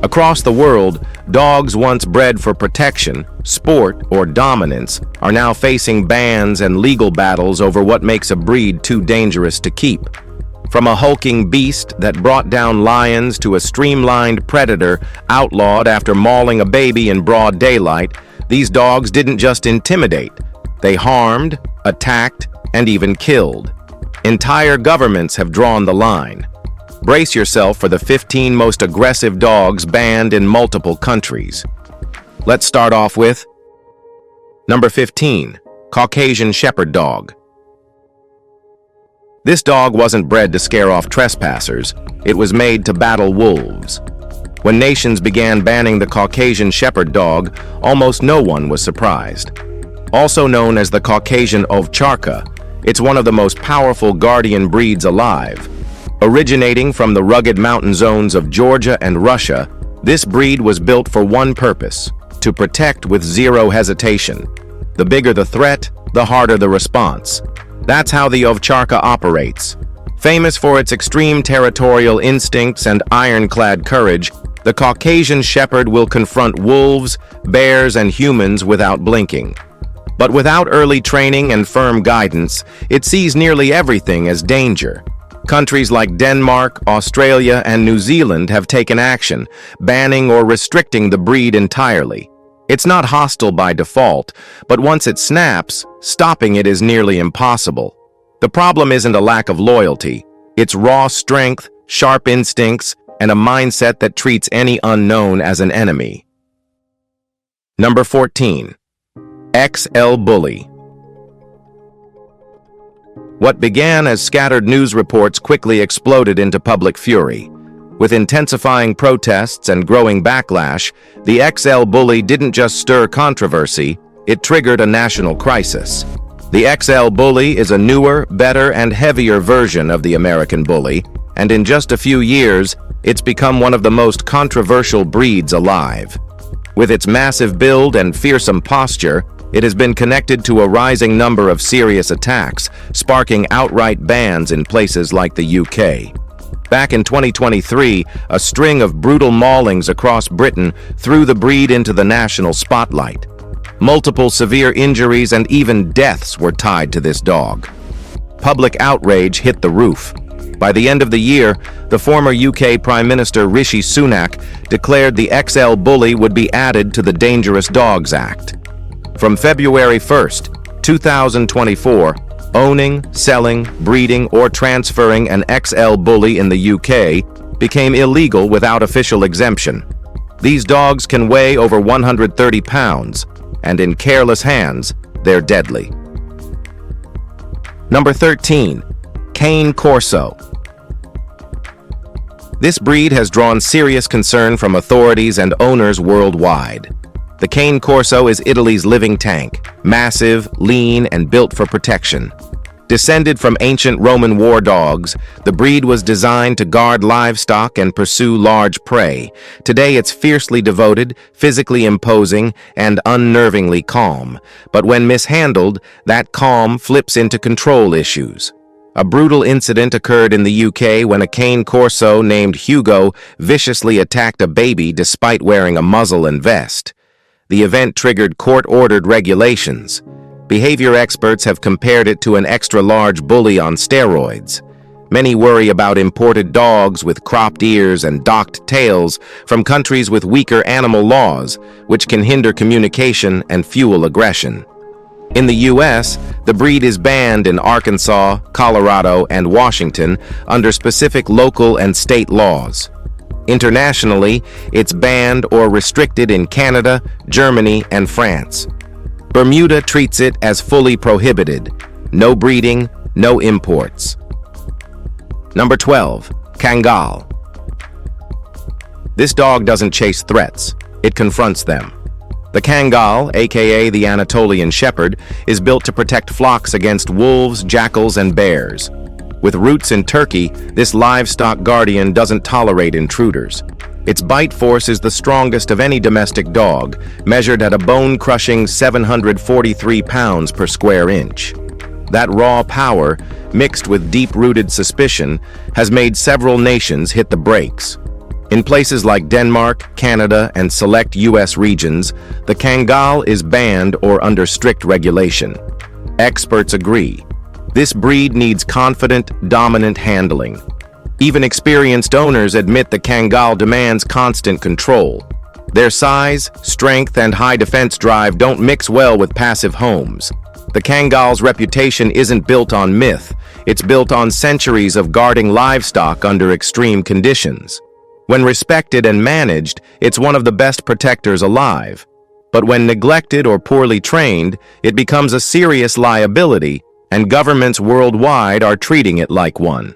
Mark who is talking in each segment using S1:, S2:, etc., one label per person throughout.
S1: Across the world, dogs once bred for protection, sport, or dominance are now facing bans and legal battles over what makes a breed too dangerous to keep. From a hulking beast that brought down lions to a streamlined predator outlawed after mauling a baby in broad daylight, these dogs didn't just intimidate. They harmed, attacked, and even killed. Entire governments have drawn the line. Brace yourself for the 15 most aggressive dogs banned in multiple countries. Let's start off with number 15, Caucasian Shepherd Dog. This dog wasn't bred to scare off trespassers. It was made to battle wolves. When nations began banning the Caucasian Shepherd dog, almost no one was surprised. Also known as the Caucasian Ovcharka, it's one of the most powerful guardian breeds alive. Originating from the rugged mountain zones of Georgia and Russia, this breed was built for one purpose: to protect with zero hesitation. The bigger the threat, the harder the response. That's how the Ovcharka operates. Famous for its extreme territorial instincts and ironclad courage, the Caucasian Shepherd will confront wolves, bears, and humans without blinking. But without early training and firm guidance, it sees nearly everything as danger. Countries like Denmark, Australia, and New Zealand have taken action, banning or restricting the breed entirely. It's not hostile by default, but once it snaps, stopping it is nearly impossible. The problem isn't a lack of loyalty. It's raw strength, sharp instincts, and a mindset that treats any unknown as an enemy. Number 14. XL Bully. What began as scattered news reports quickly exploded into public fury. With intensifying protests and growing backlash, the XL Bully didn't just stir controversy, it triggered a national crisis. The XL Bully is a newer, better, and heavier version of the American Bully, and in just a few years, it's become one of the most controversial breeds alive. With its massive build and fearsome posture, it has been connected to a rising number of serious attacks, sparking outright bans in places like the UK. Back in 2023, a string of brutal maulings across Britain threw the breed into the national spotlight. Multiple severe injuries and even deaths were tied to this dog. Public outrage hit the roof. By the end of the year, the former UK Prime Minister Rishi Sunak declared the XL Bully would be added to the Dangerous Dogs Act. From February 1st, 2024, owning, selling, breeding, or transferring an XL Bully in the UK became illegal without official exemption. These dogs can weigh over 130 pounds, and in careless hands, they're deadly. Number 13. Cane Corso. This breed has drawn serious concern from authorities and owners worldwide. The Cane Corso is Italy's living tank, massive, lean, and built for protection. Descended from ancient Roman war dogs, the breed was designed to guard livestock and pursue large prey. Today it's fiercely devoted, physically imposing, and unnervingly calm. But when mishandled, that calm flips into control issues. A brutal incident occurred in the UK when a Cane Corso named Hugo viciously attacked a baby despite wearing a muzzle and vest. The event triggered court-ordered regulations. Behavior experts have compared it to an extra-large bully on steroids. Many worry about imported dogs with cropped ears and docked tails from countries with weaker animal laws, which can hinder communication and fuel aggression. In the US, the breed is banned in Arkansas, Colorado, and Washington under specific local and state laws. Internationally, it's banned or restricted in Canada, Germany, and France. Bermuda treats it as fully prohibited. No breeding, no imports. Number 12. Kangal. This dog doesn't chase threats, it confronts them. The Kangal, aka the Anatolian Shepherd, is built to protect flocks against wolves, jackals, and bears. With roots in Turkey, this livestock guardian doesn't tolerate intruders. Its bite force is the strongest of any domestic dog, measured at a bone-crushing 743 pounds per square inch. That raw power, mixed with deep-rooted suspicion, has made several nations hit the brakes. In places like Denmark, Canada, and select US regions, the Kangal is banned or under strict regulation. Experts agree. This breed needs confident, dominant handling. Even experienced owners admit the Kangal demands constant control. Their size, strength, and high defense drive don't mix well with passive homes. The Kangal's reputation isn't built on myth, it's built on centuries of guarding livestock under extreme conditions. When respected and managed, it's one of the best protectors alive. But when neglected or poorly trained, it becomes a serious liability, and governments worldwide are treating it like one.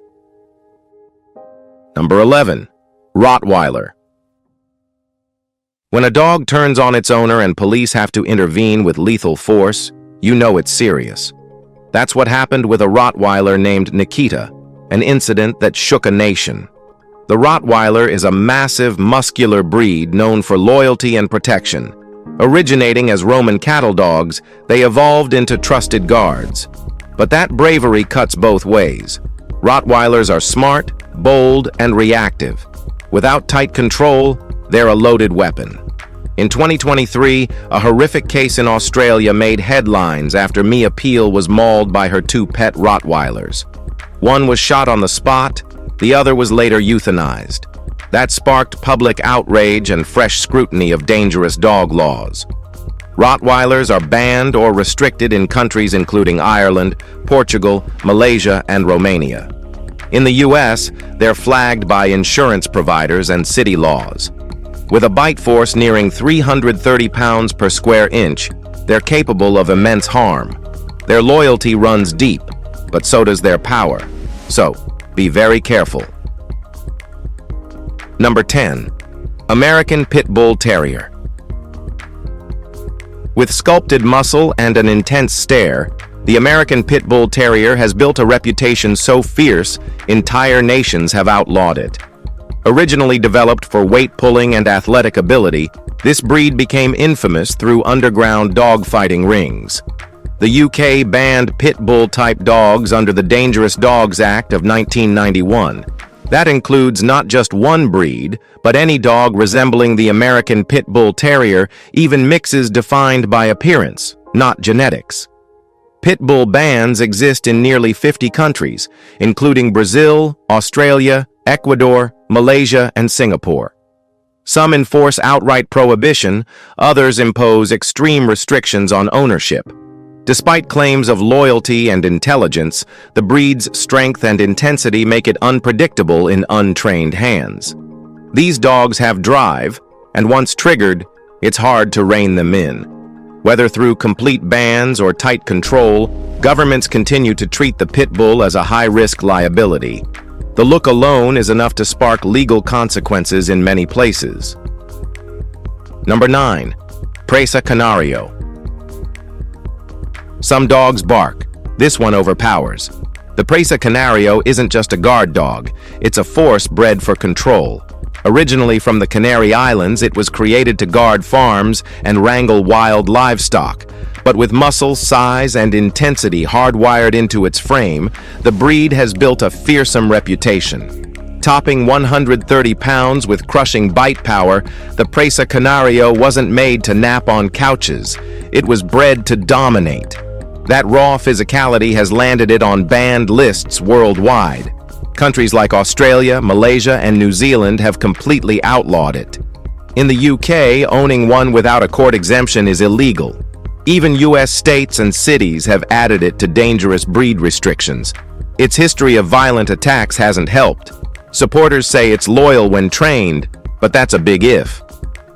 S1: Number 11. Rottweiler. When a dog turns on its owner and police have to intervene with lethal force, you know it's serious. That's what happened with a Rottweiler named Akita, an incident that shook a nation. The Rottweiler is a massive, muscular breed known for loyalty and protection. Originating as Roman cattle dogs, they evolved into trusted guards. But that bravery cuts both ways. Rottweilers are smart, bold, and reactive. Without tight control, they're a loaded weapon. In 2023, a horrific case in Australia made headlines after Mia Peel was mauled by her two pet Rottweilers. One was shot on the spot, the other was later euthanized. That sparked public outrage and fresh scrutiny of dangerous dog laws. Rottweilers are banned or restricted in countries including Ireland, Portugal, Malaysia, and Romania. In the US, they're flagged by insurance providers and city laws. With a bite force nearing 330 pounds per square inch, they're capable of immense harm. Their loyalty runs deep, but so does their power. So, be very careful. Number 10. American Pitbull Terrier. With sculpted muscle and an intense stare, the American Pitbull Terrier has built a reputation so fierce, entire nations have outlawed it. Originally developed for weight pulling and athletic ability, this breed became infamous through underground dogfighting rings. The UK banned Pitbull-type dogs under the Dangerous Dogs Act of 1991. That includes not just one breed, but any dog resembling the American Pitbull Terrier, even mixes defined by appearance, not genetics. Pitbull bans exist in nearly 50 countries, including Brazil, Australia, Ecuador, Malaysia, and Singapore. Some enforce outright prohibition, others impose extreme restrictions on ownership. Despite claims of loyalty and intelligence, the breed's strength and intensity make it unpredictable in untrained hands. These dogs have drive, and once triggered, it's hard to rein them in. Whether through complete bans or tight control, governments continue to treat the pit bull as a high-risk liability. The look alone is enough to spark legal consequences in many places. Number 9. Presa Canario. Some dogs bark. This one overpowers. The Presa Canario isn't just a guard dog, it's a force bred for control. Originally from the Canary Islands, it was created to guard farms and wrangle wild livestock. But with muscle, size, and intensity hardwired into its frame, the breed has built a fearsome reputation. Topping 130 pounds with crushing bite power, the Presa Canario wasn't made to nap on couches. It was bred to dominate. That raw physicality has landed it on banned lists worldwide. Countries like Australia, Malaysia, and New Zealand have completely outlawed it. In the UK, owning one without a court exemption is illegal. Even US states and cities have added it to dangerous breed restrictions. Its history of violent attacks hasn't helped. Supporters say it's loyal when trained, but that's a big if.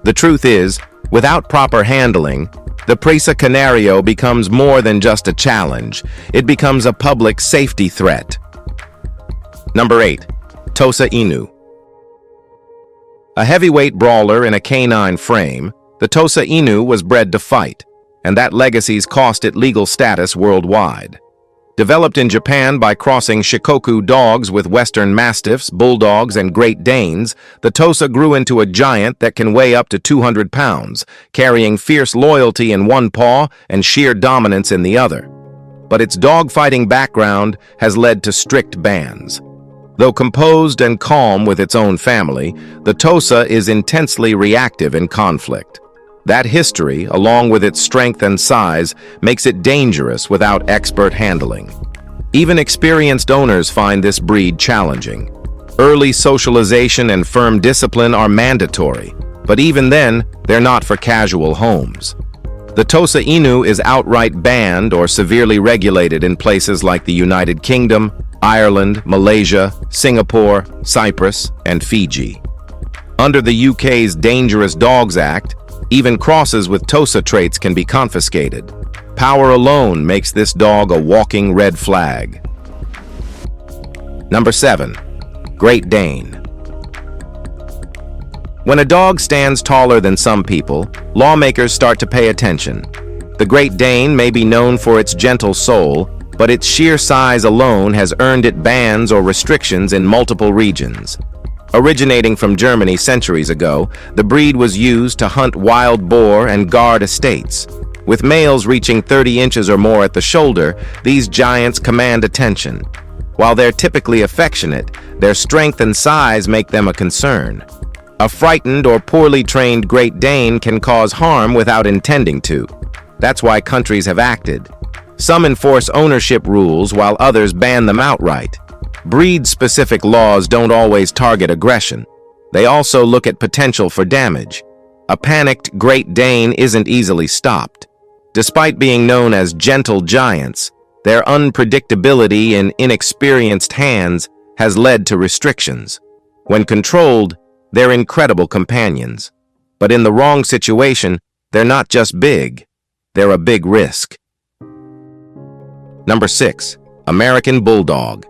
S1: The truth is, without proper handling, the Presa Canario becomes more than just a challenge. It becomes a public safety threat. Number 8. Tosa Inu. A heavyweight brawler in a canine frame, the Tosa Inu was bred to fight, and that legacy's cost it legal status worldwide. Developed in Japan by crossing Shikoku dogs with Western Mastiffs, Bulldogs, and Great Danes, the Tosa grew into a giant that can weigh up to 200 pounds, carrying fierce loyalty in one paw and sheer dominance in the other. But its dogfighting background has led to strict bans. Though composed and calm with its own family, the Tosa is intensely reactive in conflict. That history, along with its strength and size, makes it dangerous without expert handling. Even experienced owners find this breed challenging. Early socialization and firm discipline are mandatory, but even then, they're not for casual homes. The Tosa Inu is outright banned or severely regulated in places like the United Kingdom, Ireland, Malaysia, Singapore, Cyprus, and Fiji. Under the UK's Dangerous Dogs Act, even crosses with Tosa traits can be confiscated. Power alone makes this dog a walking red flag. Number 7. Great Dane. When a dog stands taller than some people, lawmakers start to pay attention. The Great Dane may be known for its gentle soul, but its sheer size alone has earned it bans or restrictions in multiple regions. Originating from Germany centuries ago, the breed was used to hunt wild boar and guard estates. With males reaching 30 inches or more at the shoulder, these giants command attention. While they're typically affectionate, their strength and size make them a concern. A frightened or poorly trained Great Dane can cause harm without intending to. That's why countries have acted. Some enforce ownership rules while others ban them outright. Breed-specific laws don't always target aggression. They also look at potential for damage. A panicked Great Dane isn't easily stopped. Despite being known as gentle giants, their unpredictability in inexperienced hands has led to restrictions. When controlled, they're incredible companions. But in the wrong situation, they're not just big, they're a big risk. Number 6. American Bulldog.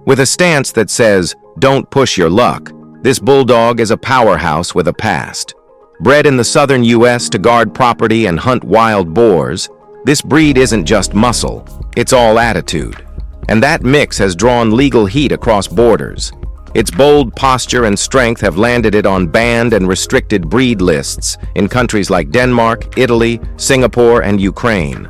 S1: With a stance that says, "Don't push your luck," this bulldog is a powerhouse with a past. Bred in the southern U.S. to guard property and hunt wild boars, this breed isn't just muscle, it's all attitude. And that mix has drawn legal heat across borders. Its bold posture and strength have landed it on banned and restricted breed lists in countries like Denmark, Italy, Singapore, and Ukraine.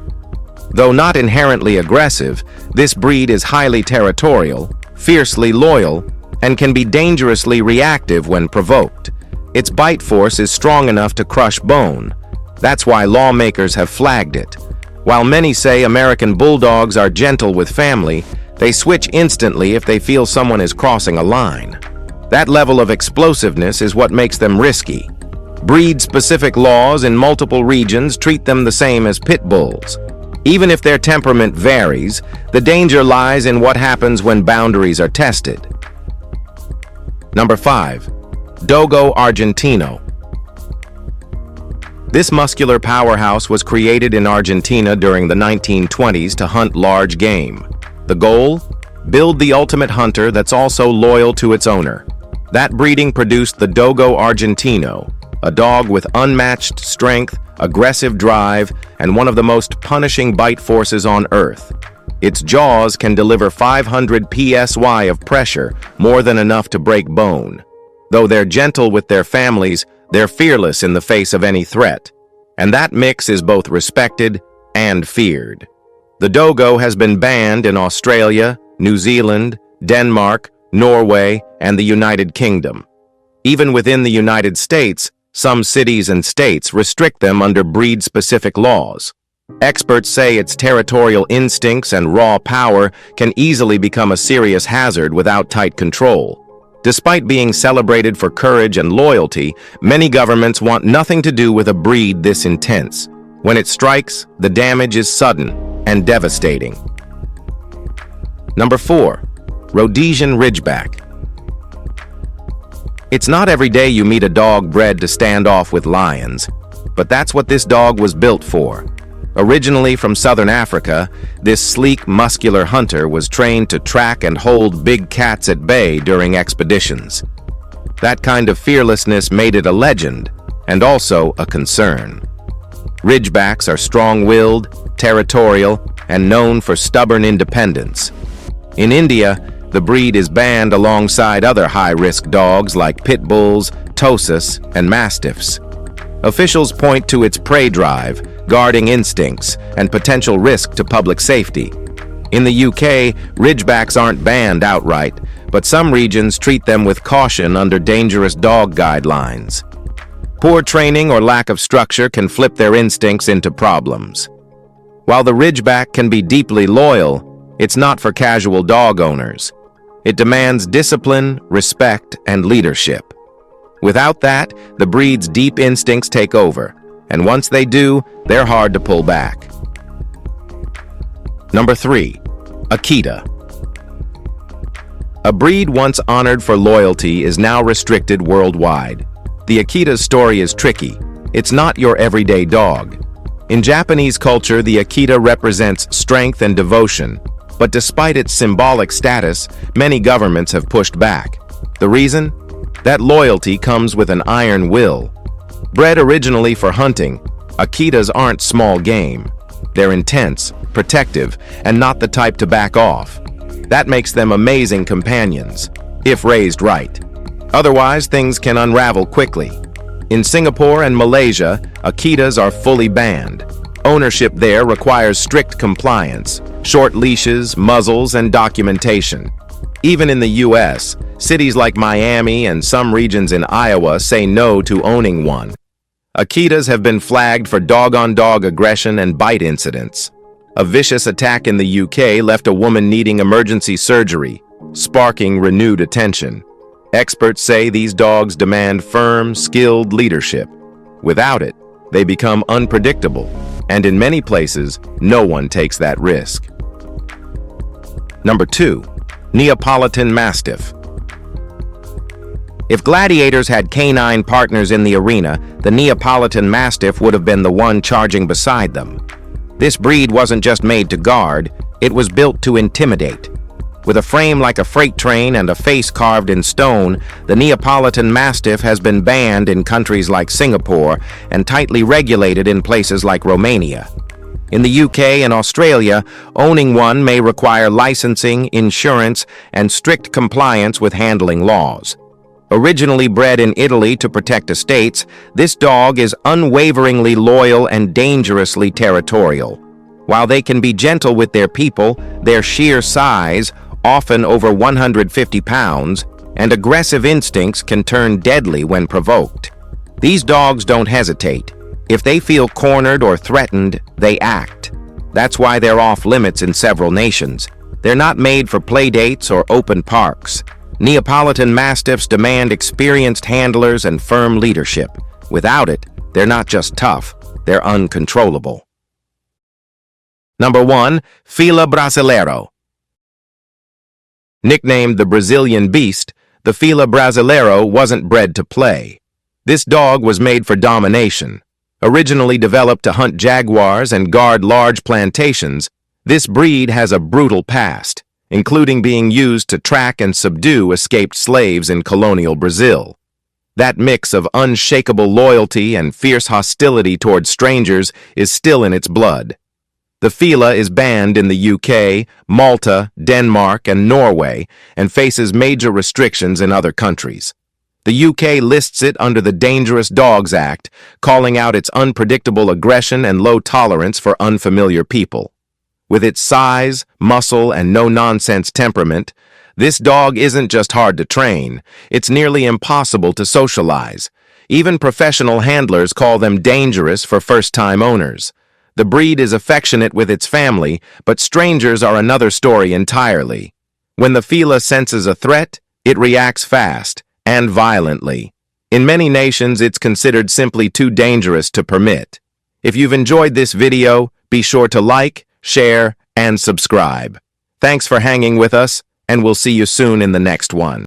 S1: Though not inherently aggressive, this breed is highly territorial, fiercely loyal, and can be dangerously reactive when provoked. Its bite force is strong enough to crush bone. That's why lawmakers have flagged it. While many say American Bulldogs are gentle with family, they switch instantly if they feel someone is crossing a line. That level of explosiveness is what makes them risky. Breed-specific laws in multiple regions treat them the same as pit bulls. Even if their temperament varies, the danger lies in what happens when boundaries are tested. Number 5. Dogo Argentino. This muscular powerhouse was created in Argentina during the 1920s to hunt large game. The goal? Build the ultimate hunter that's also loyal to its owner. That breeding produced the Dogo Argentino, a dog with unmatched strength, aggressive drive, and one of the most punishing bite forces on Earth. Its jaws can deliver 500 psi of pressure, more than enough to break bone. Though they're gentle with their families, they're fearless in the face of any threat. And that mix is both respected and feared. The Dogo has been banned in Australia, New Zealand, Denmark, Norway, and the United Kingdom. Even within the United States, some cities and states restrict them under breed-specific laws. Experts say its territorial instincts and raw power can easily become a serious hazard without tight control. Despite being celebrated for courage and loyalty, many governments want nothing to do with a breed this intense. When it strikes, the damage is sudden and devastating. Number 4. Rhodesian Ridgeback. It's not every day you meet a dog bred to stand off with lions, but that's what this dog was built for. Originally from southern Africa, this sleek, muscular hunter was trained to track and hold big cats at bay during expeditions. That kind of fearlessness made it a legend, and also a concern. Ridgebacks are strong-willed, territorial, and known for stubborn independence. In India, the breed is banned alongside other high-risk dogs like Pitbulls, Tosas, and Mastiffs. Officials point to its prey drive, guarding instincts, and potential risk to public safety. In the UK, Ridgebacks aren't banned outright, but some regions treat them with caution under dangerous dog guidelines. Poor training or lack of structure can flip their instincts into problems. While the Ridgeback can be deeply loyal, it's not for casual dog owners. It demands discipline, respect, and leadership. Without that, the breed's deep instincts take over, and once they do, they're hard to pull back. Number 3. Akita. A breed once honored for loyalty is now restricted worldwide. The Akita's story is tricky. It's not your everyday dog. In Japanese culture, the Akita represents strength and devotion, but despite its symbolic status, many governments have pushed back. The reason? That loyalty comes with an iron will. Bred originally for hunting, Akitas aren't small game. They're intense, protective, and not the type to back off. That makes them amazing companions, if raised right. Otherwise, things can unravel quickly. In Singapore and Malaysia, Akitas are fully banned. Ownership there requires strict compliance, short leashes, muzzles, and documentation. Even in the US, cities like Miami and some regions in Iowa say no to owning one. Akitas have been flagged for dog-on-dog aggression and bite incidents. A vicious attack in the UK left a woman needing emergency surgery, sparking renewed attention. Experts say these dogs demand firm, skilled leadership. Without it, they become unpredictable, and in many places, no one takes that risk. Number 2. Neapolitan Mastiff. If gladiators had canine partners in the arena, the Neapolitan Mastiff would have been the one charging beside them. This breed wasn't just made to guard, it was built to intimidate. With a frame like a freight train and a face carved in stone, the Neapolitan Mastiff has been banned in countries like Singapore and tightly regulated in places like Romania. In the UK and Australia, owning one may require licensing, insurance, and strict compliance with handling laws. Originally bred in Italy to protect estates, this dog is unwaveringly loyal and dangerously territorial. While they can be gentle with their people, their sheer size, often over 150 pounds, and aggressive instincts can turn deadly when provoked. These dogs don't hesitate. If they feel cornered or threatened, they act. That's why they're off limits in several nations. They're not made for play dates or open parks. Neapolitan Mastiffs demand experienced handlers and firm leadership. Without it, they're not just tough, they're uncontrollable. Number 1. Fila Brasileiro. Nicknamed the Brazilian Beast, the Fila Brasileiro wasn't bred to play. This dog was made for domination. Originally developed to hunt jaguars and guard large plantations, this breed has a brutal past, including being used to track and subdue escaped slaves in colonial Brazil. That mix of unshakable loyalty and fierce hostility toward strangers is still in its blood. The Fila is banned in the UK, Malta, Denmark, and Norway, and faces major restrictions in other countries. The UK lists it under the Dangerous Dogs Act, calling out its unpredictable aggression and low tolerance for unfamiliar people. With its size, muscle, and no-nonsense temperament, this dog isn't just hard to train, it's nearly impossible to socialize. Even professional handlers call them dangerous for first-time owners. The breed is affectionate with its family, but strangers are another story entirely. When the Fila senses a threat, it reacts fast and violently. In many nations, it's considered simply too dangerous to permit. If you've enjoyed this video, be sure to like, share, and subscribe. Thanks for hanging with us, and we'll see you soon in the next one.